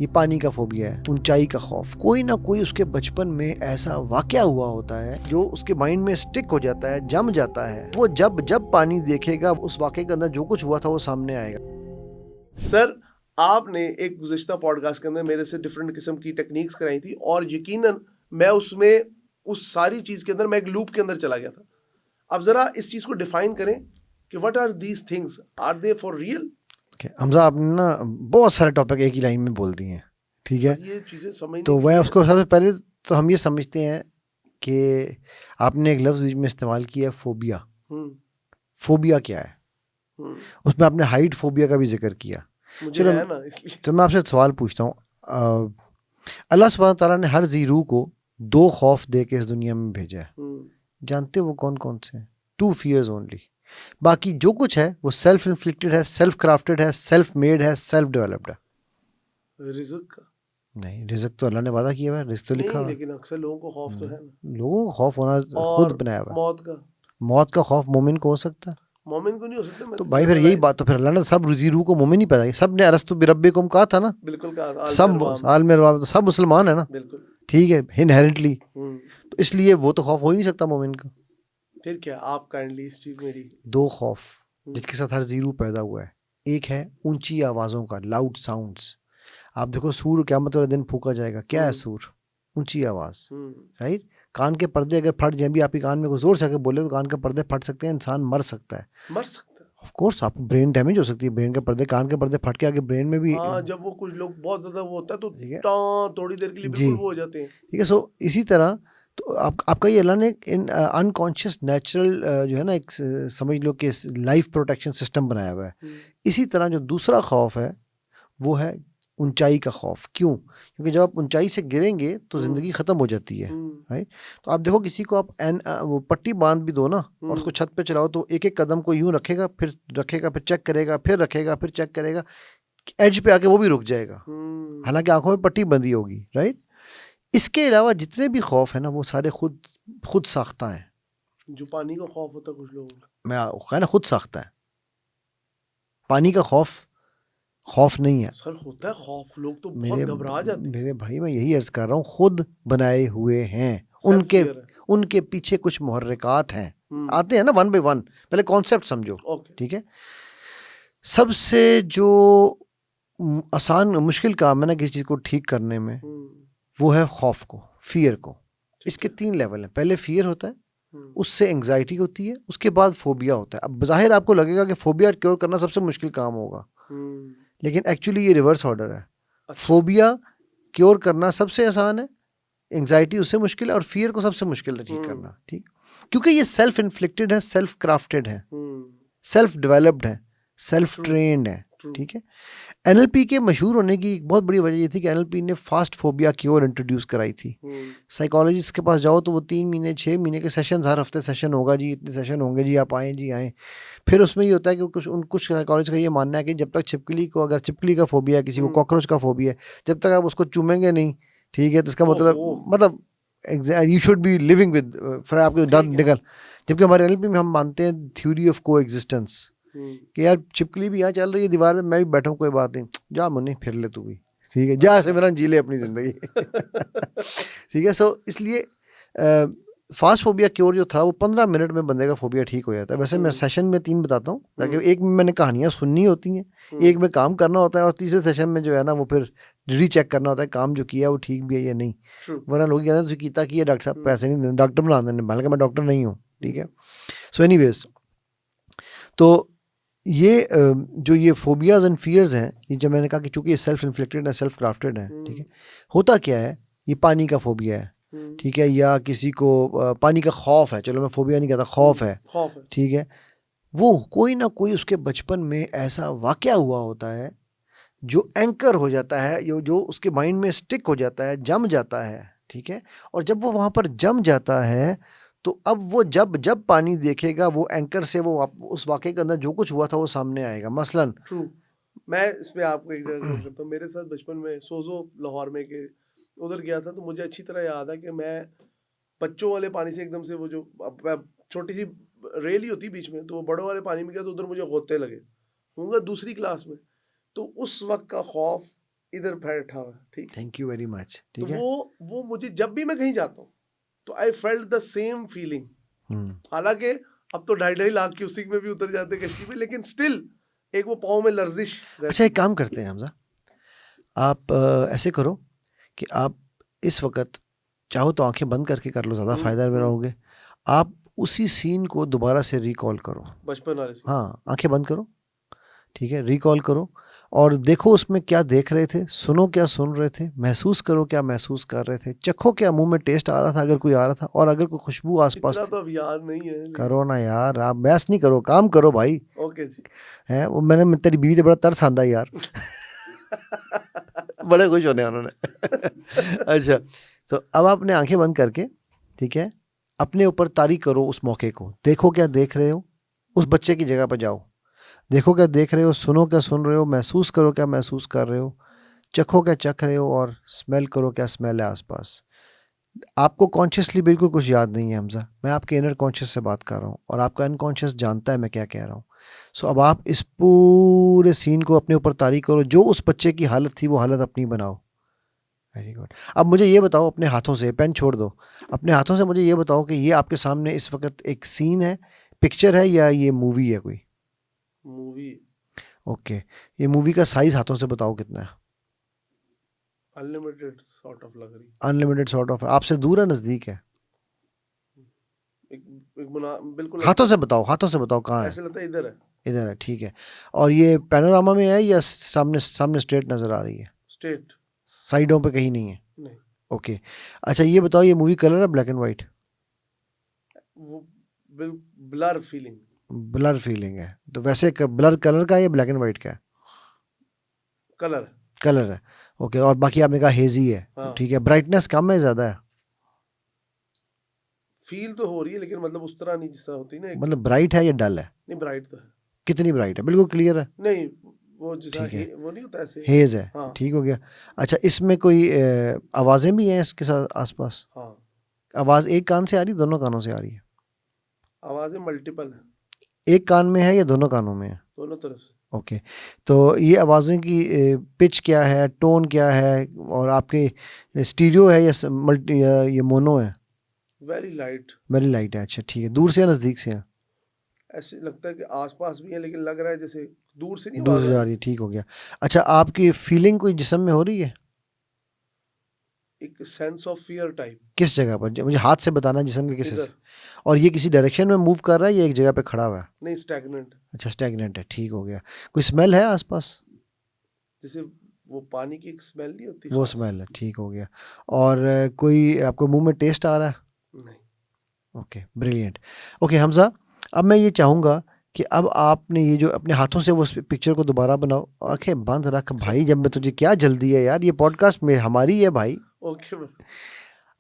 ये पानी का फोबिया है, ऊंचाई का खौफ। कोई ना कोई उसके बचपन में ऐसा वाकया हुआ होता है जो उसके माइंड में स्टिक हो जाता है, जम जाता है। वो जब जब पानी देखेगा उस वाकये के अंदर जो कुछ हुआ था वो सामने आएगा। सर, आपने एक गुज़िश्ता पॉडकास्ट के अंदर मेरे से डिफरेंट किस्म की टेक्निक्स कराई थी और यकीनन मैं उसमें उस सारी चीज़ के अंदर मैं एक लूप के अंदर चला गया था। अब ज़रा इस चीज़ को डिफाइन करें कि what are these things, are they for real? Hamza आपने ना बहुत सारे टॉपिक एक ही लाइन में बोल दिए हैं, ठीक है। सर, ये चीज़ें समझने तो की वह है। उसको सबसे पहले तो हम ये समझते हैं कि आपने एक लफ्ज़ में इस्तेमाल किया फोबिया। फोबिया क्या है? उसमें आपने हाइट फोबिया का भी जिक्र किया। मुझे चलो, है ना, इसलिए तो मैं आपसे सवाल पूछता हूँ। अल्लाह सुब्हान ताला ने हर जी रूह को दो खौफ दे के इस दुनिया में भेजा है। जानते हो वो कौन कौन से हैं? 2 fears ओनली। बाकी जो कुछ है वो सेल्फ इन्फ्लिक्टेड है, सेल्फ क्राफ्टेड है, सेल्फ मेड है, सेल्फ डेवलप्ड है। रिज़्क का नहीं, रिज़्क तो अल्लाह ने वादा किया हुआ है, रिज़्क तो लिखा नहीं, हुआ है। लेकिन अक्सर लोगों को खौफ तो है ना। लोगों को खौफ होना खुद और बनाया हुआ है। मौत का? मौत का खौफ मोमिन को हो सकता है। मोमिन को नहीं हो सकता। मैं तो तो भाई फिर यही बात, तो फिर अल्लाह ने सब रुजी रूह को मोमिन ही पैदा किया। सब ने अरस्तु बिरब्बिकुम कहा था ना। बिल्कुल कहा, सब साल में तो सब मुसलमान है ना, बिल्कुल। ठीक है, इनहेरेंटली। हम्म तो इसलिए वो तो खौफ हो ही नहीं सकता मोमिन का। फिर क्या, आप काइंडली इस चीज़ मेरी। दो खौफ जिसके साथ हर जीरू पैदा हुआ है। एक है ऊंची आवाज़ों का, लाउड साउंड्स। आप देखो सूर क़यामत वाले दिन फूका जाएगा। क्या है सूर? ऊंची आवाज़, राइट। कान के पर्दे अगर फट जाए भी, आपके कान में कोई जोर से आके बोले तो कान के पर्दे फट सकते हैं, इंसान मर सकता है। मर सकता है। ऑफ कोर्स, आपको ब्रेन डैमेज हो सकती है। ब्रेन के पर्दे, कान के पर्दे फट के आगे ब्रेन में भी। हाँ, जब वो कुछ लोग बहुत ज्यादा वो होता है तो ठीक है थोड़ी देर के लिए जी, बिल्कुल वो हो जाते हैं। ठीक है। सो इसी तरह तो आपका ये अल्लाह ने इन अनकॉन्शियस नेचुरल जो है ना, एक समझ लो कि लाइफ प्रोटेक्शन सिस्टम बनाया हुआ है। इसी तरह जो दूसरा खौफ है वो है ऊंचाई का खौफ। क्यों? क्योंकि जब आप ऊंचाई से गिरेंगे तो ज़िंदगी ख़त्म हो जाती है, राइट। तो आप देखो किसी को आप वो पट्टी बांध भी दो ना और उसको छत पे चलाओ तो एक एक कदम को यूं रखेगा, फिर चेक करेगा, फिर रखेगा, फिर चेक करेगा, एज पे आके वो भी रुक जाएगा, हालांकि आंखों में पट्टी बंधी होगी, राइट। इसके अलावा जितने भी खौफ है ना वो सारे खुद साख्ता है। जो पानी का खौफ होता है कुछ लोगों को, मैं कहना खुद साख्ता है। पानी का खौफ नहीं है सर होता है खौफ, लोग तो मेरे बहुत घबरा जाते हैं। मेरे भाई, मैं यही अर्ज कर रहा हूँ, खुद बनाए हुए हैं। सेल्फ उनके फियर है। उनके पीछे कुछ मुहर्रिकात हैं, आते हैं ना वन बाय वन। पहले कॉन्सेप्ट समझो, ओके। ठीक है। सबसे जो आसान मुश्किल काम है ना किसी चीज़ को ठीक करने में, वो है खौफ को, फियर को। इसके 3 लेवल हैं। पहले फियर होता है, उससे एंग्जाइटी होती है, उसके बाद फोबिया होता है। अब बज़ाहिर आपको लगेगा कि फोबिया क्योर करना सबसे मुश्किल काम होगा, लेकिन एक्चुअली ये रिवर्स ऑर्डर है। फोबिया क्योर करना सबसे आसान है, एंग्जाइटी उससे मुश्किल है, और फियर को सबसे मुश्किल है ठीक करना, ठीक। क्योंकि ये सेल्फ इन्फ्लिक्टेड है, सेल्फ क्राफ्टेड है, सेल्फ डेवलप्ड है, सेल्फ ट्रेन्ड है, ठीक है। एनएलपी के मशहूर होने की एक बहुत बड़ी वजह ये थी कि एनएलपी ने फास्ट फोबिया क्योर इंट्रोड्यूस कराई थी। साइकोलॉजिस्ट के पास जाओ तो वो 3 महीने 6 महीने के सेशन, हर हफ्ते सेशन होगा जी, इतने सेशन होंगे जी, आप आएँ जी आएँ। फिर उसमें ये होता है कि कुछ साइकोलॉजिस्ट का ये मानना है कि जब तक अगर छिपकली का फोबिया है, किसी को कॉकरोच का फोबिया है, जब तक आप उसको चूमेंगे नहीं, ठीक है, तो इसका मतलब you should be living with, फिर आपके डर निकल। जबकि हमारे एनएलपी में हम मानते हैं थ्योरी ऑफ को एग्जिस्टेंस, कि यार छिपकली भी यहाँ चल रही है दीवार में, मैं भी बैठा हूँ, कोई बात नहीं, जा मुन्नी फिर ले तू भी, ठीक है, जा सिमरन जी ले अपनी ज़िंदगी। ठीक है। सो इसलिए फास्ट फोबिया क्योर जो था वो 15 मिनट में बंदे का फोबिया ठीक हो जाता है। वैसे मैं सेशन में 3 बताता हूँ, ताकि एक में मैंने कहानियाँ सुननी होती हैं, एक में काम करना होता है, और तीसरे सेशन में जो है ना वो फिर रीचेक करना होता है काम जो किया वो ठीक भी है या नहीं। वरना लोग कहते हैं कीता कि डॉक्टर साहब पैसे नहीं देते, डॉक्टर बना देने, हालांकि मैं डॉक्टर नहीं हूँ, ठीक है। सो एनीवेज, तो ये जो ये फोबियाज एंड फियर्स हैं, ये जो मैंने कहा कि चूंकि ये सेल्फ इन्फ्लिक्टेड है, सेल्फ क्राफ्टेड है, ठीक है। होता क्या है, ये पानी का फोबिया है, ठीक है, या किसी को पानी का खौफ है, चलो मैं फोबिया नहीं कहता, खौफ है, ठीक है। वो कोई ना कोई उसके बचपन में ऐसा वाकया हुआ होता है जो एंकर हो जाता है, जो उसके माइंड में स्टिक हो जाता है, जम जाता है, ठीक है। और जब वो वहाँ पर जम जाता है तो अब वो जब जब पानी देखेगा वो एंकर से वो उस वाकये के अंदर जो कुछ हुआ था वो सामने आएगा। मसलन मैं इस पे आपको एक जगह नोट करता हूँ। मेरे साथ बचपन में सोजो लाहौर में के उधर गया था, तो मुझे अच्छी तरह याद है कि मैं बच्चों वाले पानी से एकदम से वो जो छोटी सी रेल ही होती बीच में, तो वो बड़ों वाले पानी में गया तो उधर मुझे गोते लगे, होंगे दूसरी क्लास में। तो उस वक्त का खौफ इधर बैठा हुआ, ठीक। थैंक यू वेरी मच, तो ठीक है। वो मुझे जब भी मैं कहीं जाता हूँ तो I felt the same feeling. Hmm, हालांकि अब तो 2.5 लाख क्यूसिक में भी उतर जाते कश्ती में, लेकिन स्टिल एक वो पाँव में लर्जिश अच्छा रहती एक काम करते हैं हमजा, आप ऐसे करो कि आप इस वक्त चाहो तो आंखें बंद करके कर लो, ज़्यादा फ़ायदा में रहोगे। आप उसी सीन को दोबारा से रिकॉल करो। बचपन वाले से। हाँ, आंखें बंद करो, ठीक है, रिकॉल करो और देखो उसमें क्या देख रहे थे, सुनो क्या सुन रहे थे, महसूस करो क्या महसूस कर रहे थे, चखो क्या मुंह में टेस्ट आ रहा था अगर कोई आ रहा था, और अगर कोई खुशबू आसपास इतना थी। तो अब याद नहीं है लेकिन। करो ना यार, आप बहस नहीं करो, काम करो भाई। ओके जी। है वो मैंने तेरी बीवी से बड़ा तरस आंदा यार। बड़े खुश होने उन्होंने। अच्छा, तो अब आपने आंखें बंद करके, ठीक है, अपने ऊपर तारी करो उस मौके को, देखो क्या देख रहे हो, उस बच्चे की जगह पर जाओ, देखो क्या देख रहे हो, सुनो क्या सुन रहे हो, महसूस करो क्या महसूस कर रहे हो, चखो क्या चख रहे हो, और स्मेल करो क्या स्मेल है आसपास। आपको कॉन्शियसली बिल्कुल कुछ याद नहीं है हमजा, मैं आपके इनर कॉन्शियस से बात कर रहा हूँ और आपका अनकॉन्शियस जानता है मैं क्या कह रहा हूँ। सो अब आप इस पूरे सीन को अपने ऊपर तारी करो, जो उस बच्चे की हालत थी वो हालत अपनी बनाओ। Very good. अब मुझे ये बताओ अपने हाथों से, पेन छोड़ दो, अपने हाथों से मुझे ये बताओ कि ये आपके सामने इस वक्त एक सीन है, पिक्चर है, या ये मूवी है कोई? मूवी। ओके, ये मूवी का साइज हाथों से बताओ कितना है? अनलिमिटेड सॉर्ट ऑफ लग रही। अनलिमिटेड सॉर्ट ऑफ, आपसे दूर है नज़दीक है? एक बिल्कुल हाथों से बताओ, हाथों से बताओ कहाँ है? ऐसे लगता है इधर है। इधर है, ठीक है। और ये पैनोरामा में है या सामने सामने स्ट्रेट नज़र आ रही है? स्टेट। साइडों पे कहीं नहीं है? नहीं, ओके। अच्छा ये बताओ, ये मूवी कलर है ब्लैक एंड वाइट? वो ब्लर फीलिंग। ब्लर फीलिंग है, तो वैसे ब्लर कलर का है या ब्लैक एंड वाइट का है? कलर। कलर है, ओके। और बाकी आपने कहा हेजी है, हाँ। ठीक है। ब्राइटनेस कम है ज़्यादा है? फील तो हो रही है लेकिन मतलब उस तरह नहीं जिस तरह होती है ना मतलब ब्राइट है या डल है? नहीं, ब्राइट तो है। कितनी ब्राइट है? बिल्कुल क्लियर है? नहीं, वो जैसा ठीक है, वो नहीं होता ऐसे। हेज है, हाँ। ठीक हो गया। अच्छा इसमें कोई आवाज़ें भी हैं इसके साथ आसपास? हाँ, आवाज़ एक कान से आ रही है, दोनों कानों से आ रही है? आवाजें मल्टीपल है, एक कान में है या दोनों कानों में है? दोनों तरफ से। ओके, तो ये आवाज़ें की पिच क्या है, टोन क्या है, और आपके स्टीरियो है या मल्टी या ये मोनो है? Very light. वेरी लाइट है, अच्छा ठीक है। दूर से या नज़दीक से है? ऐसे लगता है कि आसपास भी है लेकिन लग रहा है जैसे दूर से नहीं दूर आवाज से आ जा रही। रही है, ठीक हो गया। अच्छा आपकी फीलिंग कोई जिस्म में हो रही है? एक सेंस ऑफ फियर टाइप। किस जगह पर? मुझे हाथ से बताना जिस्म के किस इधर। हिस्से? और ये किसी डायरेक्शन में मूव कर रहा है या एक जगह पे खड़ा हुआ है? नहीं, स्टैग्नेंट। अच्छा स्टैग्नेंट है, ठीक हो गया। कोई स्मेल है आसपास? जैसे वो पानी की एक स्मेल नहीं होती वो खास। स्मेल है, ठीक हो गया। और कोई आपको मुंह में टेस्ट आ रहा है? नहीं। Okay brilliant. ओके हमजा, अब मैं ये चाहूँगा कि अब आपने ये जो अपने हाथों से वो पिक्चर को दोबारा बनाओ, आंखें बंद रख भाई, जब मैं तुझे क्या जल्दी है यार, ये पॉडकास्ट में हमारी है भाई। ओके।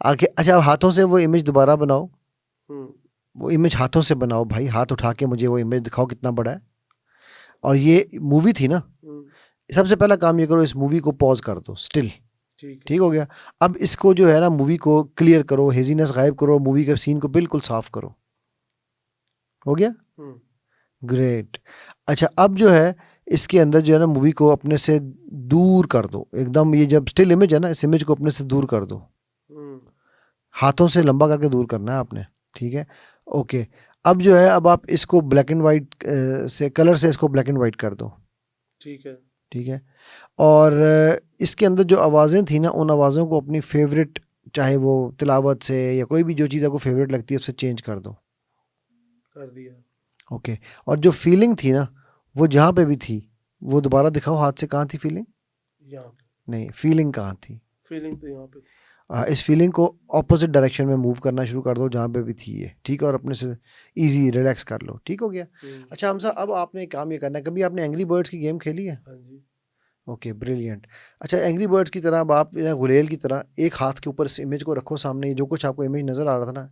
आंखें, अच्छा हाथों से वो इमेज दोबारा बनाओ, हम्म। वो इमेज हाथों से बनाओ भाई, हाथ उठा के मुझे वो इमेज दिखाओ कितना बड़ा है। और ये मूवी थी ना, हम्म। सबसे पहला काम ये करो, इस मूवी को पॉज कर दो स्टिल, ठीक है। ठीक हो गया। अब इसको जो है ना मूवी को क्लियर करो, हेजीनेस गायब करो, मूवी के सीन को बिल्कुल साफ करो, हो गया? हम्म। ग्रेट। अच्छा अब जो है इसके अंदर जो है ना मूवी को अपने से दूर कर दो एकदम, ये जब स्टिल इमेज है ना, इस इमेज को अपने से दूर कर दो, हम्म। हाथों से लंबा करके दूर करना है आपने, ठीक है। ओके, अब जो है अब आप इसको ब्लैक एंड वाइट से, कलर से इसको ब्लैक एंड वाइट कर दो, ठीक है। ठीक है। और इसके अंदर जो आवाज़ें थी ना, उन आवाज़ों को अपनी फेवरेट, चाहे वो तिलावत से या कोई भी जो चीज़ आपको फेवरेट लगती है उससे चेंज कर दो, कर दिया। ओके। और जो फीलिंग थी ना, वो जहाँ पे भी थी वो दोबारा दिखाओ हाथ से, कहाँ थी फीलिंग? यहाँ पे नहीं, फीलिंग कहाँ थी? फीलिंग तो यहाँ पे थी। इस फीलिंग को ऑपोजिट डायरेक्शन में मूव करना शुरू कर दो जहाँ पे भी थी ये, ठीक है, और अपने से इजी रिलैक्स कर लो, ठीक हो गया। अच्छा हमसा, अब आपने एक काम ये करना है, कभी आपने एंग्री बर्ड्स की गेम खेली है? हाँ जी। Okay brilliant. अच्छा एंग्री बर्ड्स की तरह अब आप या गुलेल की तरह एक हाथ के ऊपर इस इमेज को रखो सामने, जो कुछ आपको इमेज नज़र आ रहा था ना,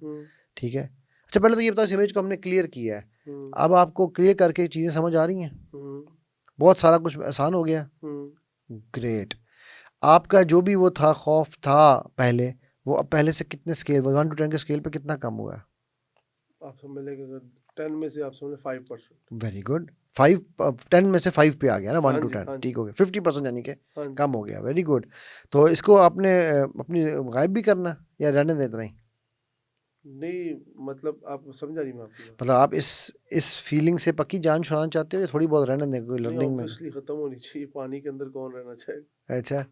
ठीक है। अच्छा पहले तो ये बताओ, इस इमेज को हमने क्लियर किया है, अब आपको क्लियर करके चीज़ें समझ आ रही हैं? बहुत सारा कुछ आसान हो गया, ग्रेट। आपका जो भी वो था, खौफ था पहले, वो अब पहले से कितने स्केल, 1 to 10 के स्केल पे कितना कम हुआ है? आप समझ लेंगे 10 में से आप समझ 5%। वेरी गुड, 10 में से 5 पे आ गया ना, 1 हाँ to जी, 10 हाँ जी। ठीक हो गया, 50% यानी कि हाँ जी। कम हो गया, वेरी गुड। तो इसको आपने अपनी गायब भी करना या रहने देना ही? नहीं, मतलब आप समझा नहीं मैं आपकी बात। मतलब आप इस फीलिंग से पक्की जान छुड़ाना चाहते हो या थोड़ी बहुत रहने दें कोई नहीं, लर्निंग में? ऑब्वियसली खत्म होनी चाहिए, पानी के अंदर कौन रहना चाहेगा? अच्छा,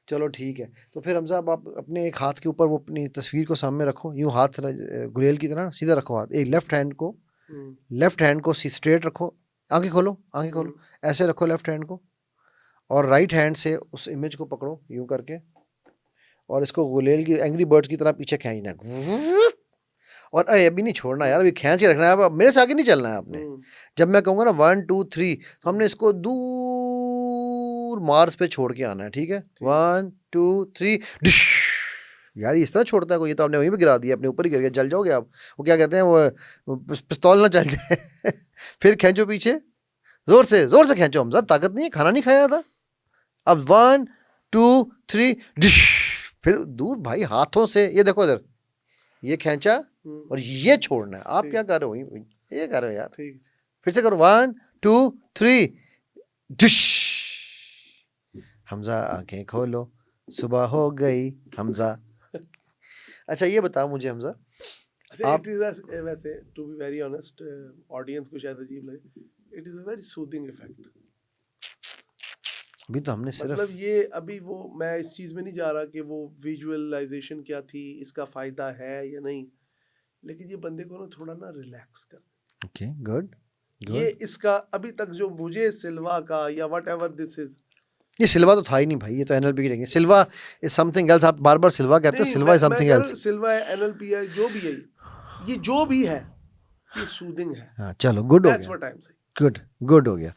चलो ठीक है। तो फिर हमजा अब आप अपने एक हाथ के ऊपर वो अपनी तस्वीर को सामने रखो, यूँ हाथ गुलेल की तरह सीधा रखो हाथ, एक लेफ्ट हैंड को स्ट्रेट रखो, आंखें खोलो, आंखें खोलो, ऐसे रखो लेफ्ट हैंड को, और राइट हैंड से उस इमेज को पकड़ो यूँ करके, और इसको गुलेल की एंग्री बर्ड्स की तरह पीछे खींचना है, और अभी नहीं छोड़ना यार, अभी खींच के रखना है, अब मेरे से आगे नहीं चलना है आपने। जब मैं कहूँगा ना 1 2 3, तो हमने इसको दूर मार्स पे छोड़ के आना है, ठीक है? 1 2 3 यार इस तरह छोड़ता है कोई? ये तो आपने वहीं पे गिरा दिया, अपने ऊपर ही गिर गया, जल जाओगे आप। वो क्या कहते हैं, वो पिस्तौल ना चल जाए। फिर खींचो पीछे, जोर से खींचो हमजा, ताकत नहीं है, खाना नहीं खाया था। अब 1 2 3 फिर दूर भाई, हाथों से, ये देखो इधर, ये खींचा और ये छोड़ना है। आप क्या कर रहे हो, ये कर रहे हो यार। फिर से करो, 1 2 3 डिश। हमजा आंखें खोलो, सुबह हो गई हमजा। अच्छा ये बताओ मुझे हमजा, अच्छा, इट इज वैसे to be very honest, audience को शायद अजीब लगे, it is a very soothing effect. अभी तो हमने सिर्फ, मतलब ये अभी वो, मैं इस चीज में नहीं जा रहा कि वो विजुअलाइजेशन क्या थी, इसका फायदा है या नहीं, लेकिन ये बंदे को ना थोड़ा ना रिलैक्स कर। Okay, good. ये इसका अभी तक जो मुझे सिल्वा का या वट एवर दिस इज, ये सिल्वा तो था ही नहीं भाई, ये तो एनएलपी की technique. Silva is something else. आप बार बार सिल्वा कहते हो, नहीं, सिल्वा इज मैं समथिंग कह रहा हूँ एल्स। सिल्वा है, एनएलपी है, जो भी है, ये जो भी है, ये सूदिंग है। हाँ चलो, गुड हो दैट्स गया, what I am saying. Good हो गया।